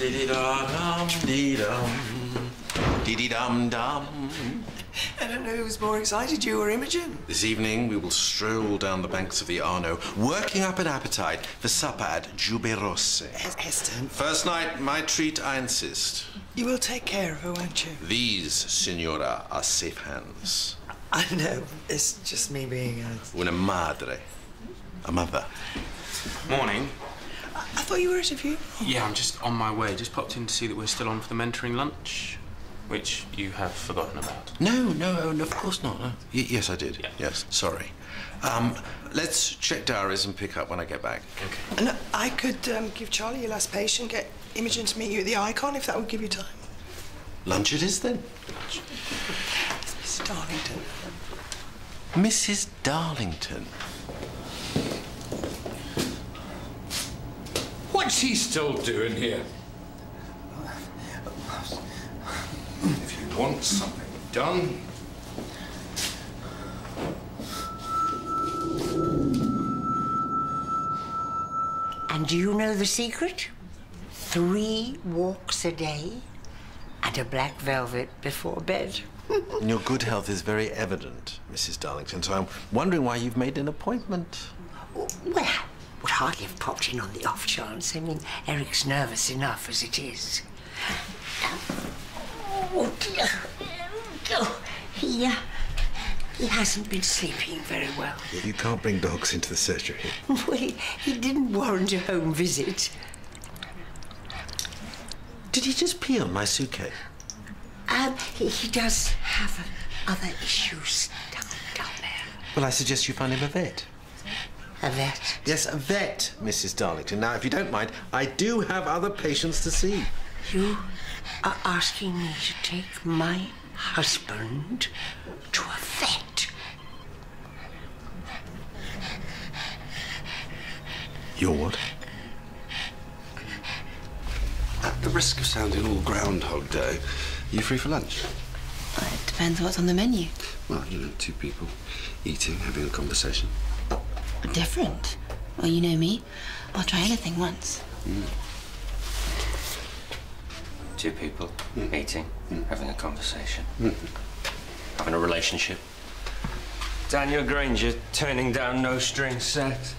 Dee-dee-da-dum, dee-dum, dee-dee-dum-dum. I don't know who's more excited, you or Imogen. This evening we will stroll down the banks of the Arno, working up an appetite for supper at Juberosse. Heston. First night, my treat, I insist. You will take care of her, won't you? These, Signora, are safe hands. I know. It's just me being Una madre. A mother. Morning. I thought you were at a funeral. Yeah, I'm just on my way. Just popped in to see that we're still on for the mentoring lunch, which you have forgotten about. No, of course not. No. Yes, I did. Yeah. Yes, sorry. Let's check diaries and pick up when I get back. Okay. And I could give Charlie your last patient, get Imogen to meet you at the Icon, if that would give you time. Lunch it is, then. Lunch. Mrs. Darlington. Mrs. Darlington. What's he still doing here? If you want something done... And do you know the secret? 3 walks a day and a black velvet before bed. Your good health is very evident, Mrs. Darlington, so I'm wondering why you've made an appointment. Well, I would hardly have popped in on the off chance. I mean, Eric's nervous enough as it is. Oh, dear. Oh, he hasn't been sleeping very well. You can't bring dogs into the surgery. Well, he didn't warrant a home visit. Did he just pee on my suitcase? He does have other issues down there. Well, I suggest you find him a vet. A vet? Yes, a vet, Mrs. Darlington. Now, if you don't mind, I do have other patients to see. You are asking me to take my husband to a vet? You're what? At the risk of sounding all Groundhog Day, are you free for lunch? Well, it depends what's on the menu. Well, you know, 2 people eating, having a conversation. Different. Well, you know me. I'll try anything once. 2 people eating, having a conversation, having a relationship. Daniel Granger turning down No String Set.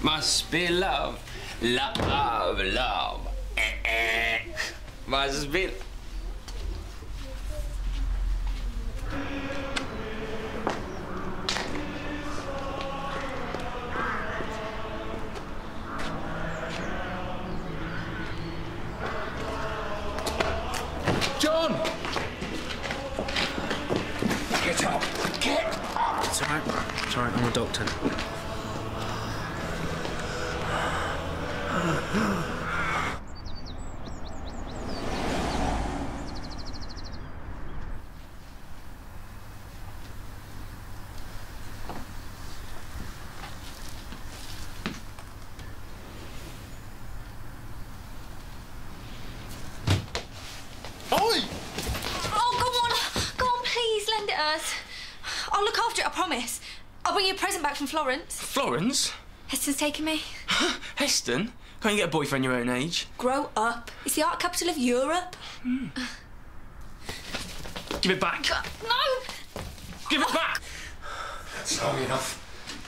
Must be love, love, love. Must be. John! Get up! Get up! It's all right. It's all right. I'm a doctor. I'll look after it, I promise. I'll bring you a present back from Florence. Florence? Heston's taking me. Heston? Can't you get a boyfriend your own age? Grow up. It's the art capital of Europe. Give it back. No! Give it back! That's long enough.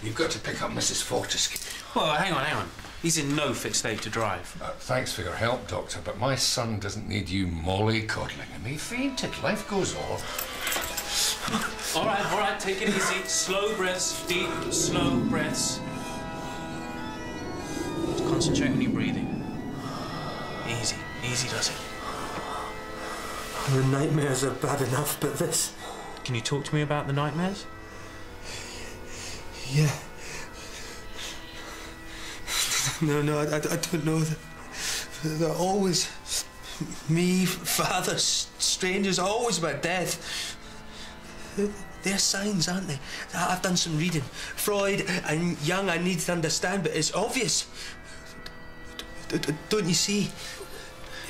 You've got to pick up Mrs. Fortescue. Well, hang on. He's in no fit state to drive. Thanks for your help, Doctor, but my son doesn't need you mollycoddling him. He fainted. Life goes on. All right, take it easy. Slow breaths, deep, slow breaths. Just concentrate on your breathing. Easy does it. The nightmares are bad enough, but this... Can you talk to me about the nightmares? Yeah. No, I don't know. They're always me, father, strangers, always about death. They're signs, aren't they? I've done some reading. Freud and Jung I need to understand, but it's obvious. Don't you see?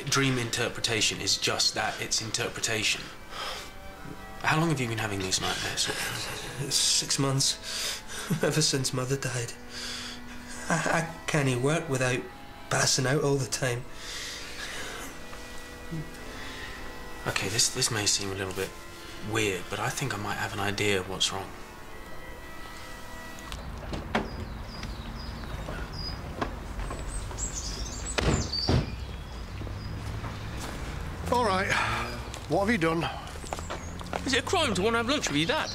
Dream interpretation is just that, it's interpretation. How long have you been having these nightmares? 6 months. Ever since Mother died. I can't work without passing out all the time. OK, this may seem a little bit weird, but I think I might have an idea of what's wrong. All right. What have you done? Is it a crime to want to have lunch with your dad?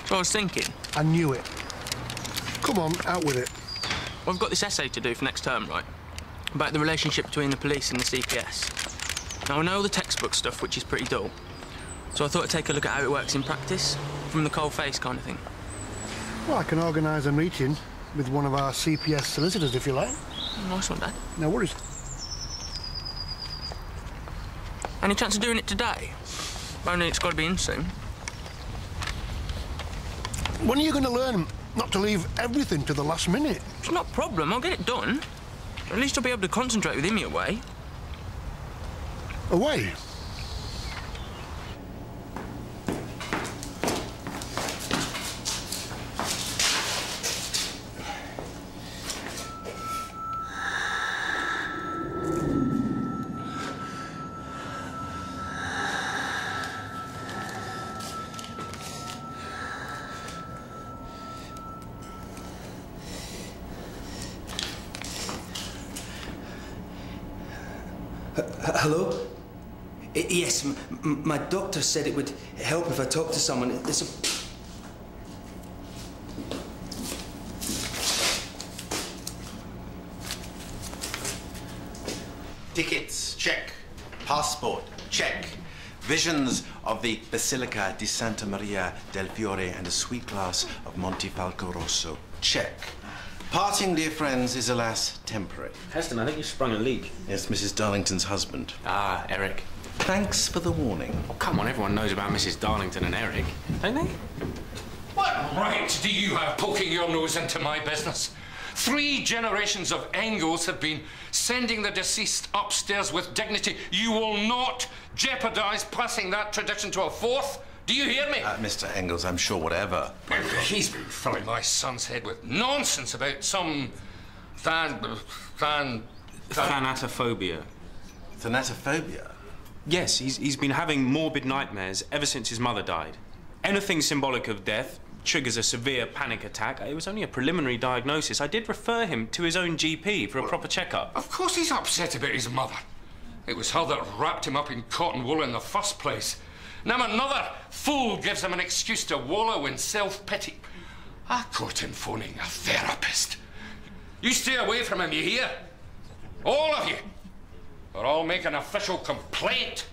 So I was thinking. I knew it. Come on, out with it. Well, I've got this essay to do for next term, right? About the relationship between the police and the CPS. Now, I know all the textbook stuff, which is pretty dull. So I thought I'd take a look at how it works in practice, from the cold face kind of thing. Well, I can organise a meeting with one of our CPS solicitors, if you like. Nice one, Dad. No worries. Any chance of doing it today? Only it's got to be in soon. When are you going to learn not to leave everything to the last minute? It's not a problem. I'll get it done. At least I'll be able to concentrate with Imi away. Away? Hello? Yes, my doctor said it would help if I talked to someone. It's a... Tickets, check. Passport, check. Visions of the Basilica di Santa Maria del Fiore and a sweet glass of Montefalco Rosso, check. Parting, dear friends, is alas temporary. Heston, I think you sprung a leak. Yes, Mrs. Darlington's husband. Ah, Eric. Thanks for the warning. Oh, come on, everyone knows about Mrs. Darlington and Eric, don't they? What right do you have poking your nose into my business? 3 generations of Engels have been sending the deceased upstairs with dignity. You will not jeopardise passing that tradition to a 4th. Do you hear me? Mr. Engels, I'm sure whatever. He's been filling my son's head with nonsense about some Thanatophobia. Thanatophobia? Yes, he's been having morbid nightmares ever since his mother died. Anything symbolic of death triggers a severe panic attack. It was only a preliminary diagnosis. I did refer him to his own GP for a proper checkup. Of course he's upset about his mother. It was her that wrapped him up in cotton wool in the first place. Now another fool gives him an excuse to wallow in self-pity. I caught him phoning a therapist. You stay away from him, you hear? All of you. Or I'll make an official complaint.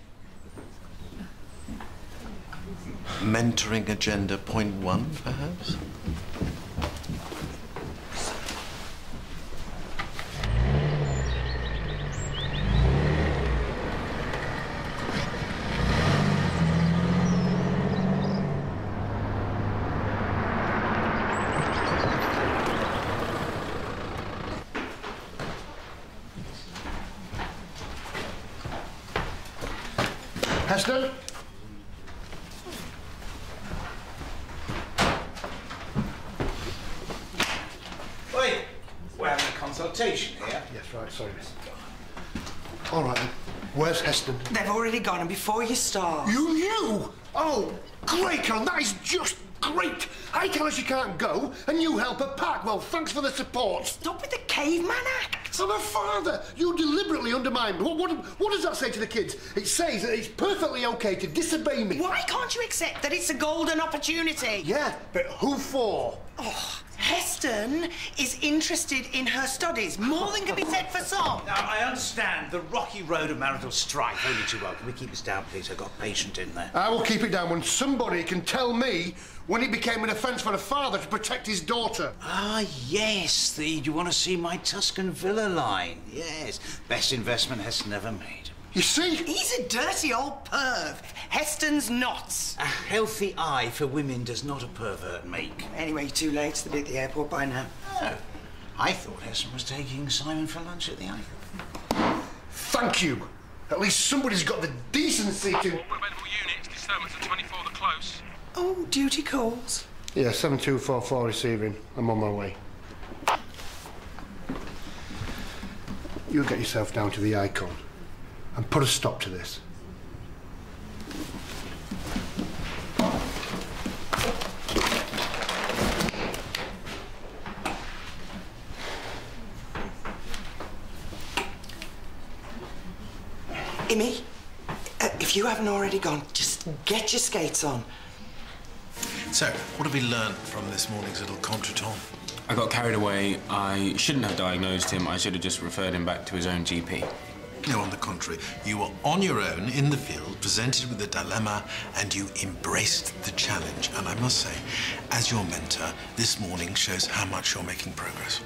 Mentoring agenda point 1, perhaps? Heston? Wait, we're having a consultation here. Yes, right, sorry, miss. All right, then. Where's Heston? They've already gone, and before you start... You knew? Oh, great, Karen, that is just great. I tell her she can't go, and you help her pack. Well, thanks for the support. Stop with the caveman act. I'm a father. You deliberately undermine me. What does that say to the kids? It says that it's perfectly okay to disobey me. Why can't you accept that it's a golden opportunity? Yeah, but who for? Oh, Heston is interested in her studies, more than can be said for some. Now, I understand the rocky road of marital strife. Only too well. Can we keep this down, please? I've got a patient in there. I will keep it down when somebody can tell me when it became an offence for a father to protect his daughter. Ah, yes. Do you want to see my Tuscan villa line? Yes. Best investment Heston ever made. You see? He's a dirty old perv. Heston's not. A healthy eye for women does not a pervert make. Anyway, you're too late. They'll be at the airport by now. Oh, I thought Heston was taking Simon for lunch at the Eiffel. Thank you. At least somebody's got the decency to... All available units, disturbance at 24 the close. Oh, duty calls. Yeah, 7244 receiving. I'm on my way. you'll get yourself down to the Icon and put a stop to this. Imi, if you haven't already gone, just get your skates on. So, what have we learned from this morning's little contretemps? I got carried away. I shouldn't have diagnosed him. I should have just referred him back to his own GP. No, on the contrary. You were on your own in the field, presented with a dilemma, and you embraced the challenge. And I must say, as your mentor, this morning shows how much you're making progress.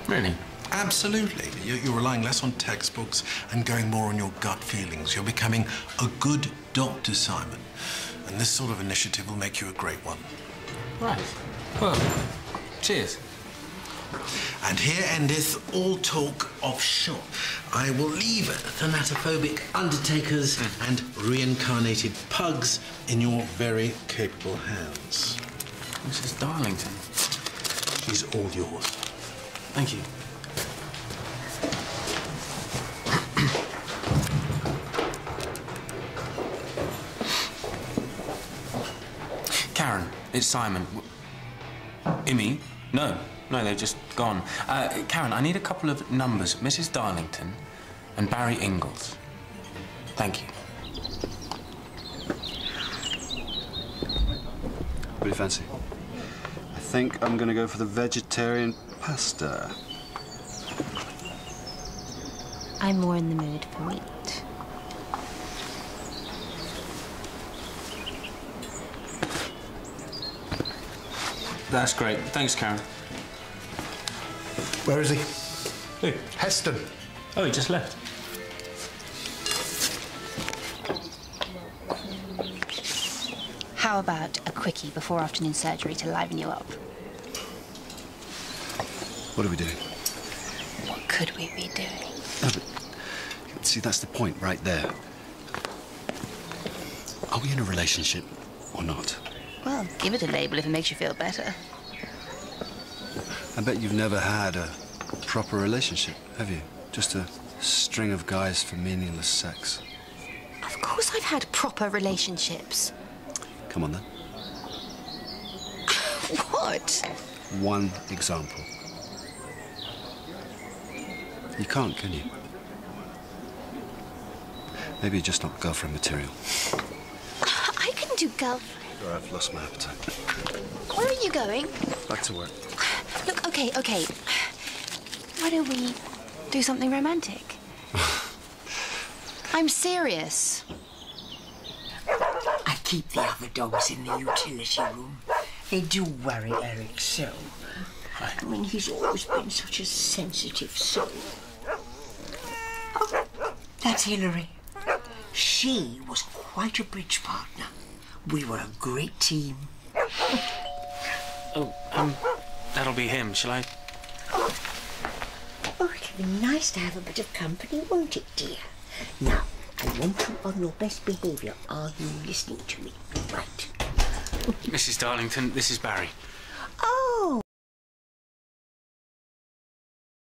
Really? Absolutely. You're relying less on textbooks and going more on your gut feelings. You're becoming a good doctor, Simon. And this sort of initiative will make you a great one. Right. Well, cheers. And here endeth all talk of shop. I will leave thanatophobic undertakers and reincarnated pugs in your very capable hands. Mrs. Darlington. She's all yours. Thank you. Karen, it's Simon. Imi? No, they've just gone. Karen, I need a couple of numbers. Mrs. Darlington and Barry Ingalls. Thank you. What do you fancy? I think I'm going to go for the vegetarian pasta. I'm more in the mood for meat. That's great. Thanks, Karen. Where is he? Who? Heston. Oh, he just left. How about a quickie before afternoon surgery to liven you up? What are we doing? What could we be doing? No, but see, that's the point right there. Are we in a relationship or not? Well, give it a label if it makes you feel better. I bet you've never had a proper relationship, have you? Just a string of guys for meaningless sex. Of course I've had proper relationships. Come on, then. What? One example. You can't, can you? Maybe you're just not girlfriend material. I can do girlfriend. Or I've lost my appetite. Where are you going? Back to work. Look, okay. Why don't we do something romantic? I'm serious. I keep the other dogs in the utility room. They do worry Eric so. I mean, he's always been such a sensitive soul. Oh, that's Hilary. She was quite a bridge partner. We were a great team. Oh, that'll be him. Shall I? Oh, it'll be nice to have a bit of company, won't it, dear? Now, I want you on your best behaviour. Are you listening to me? Right. Mrs. Darlington, this is Barry.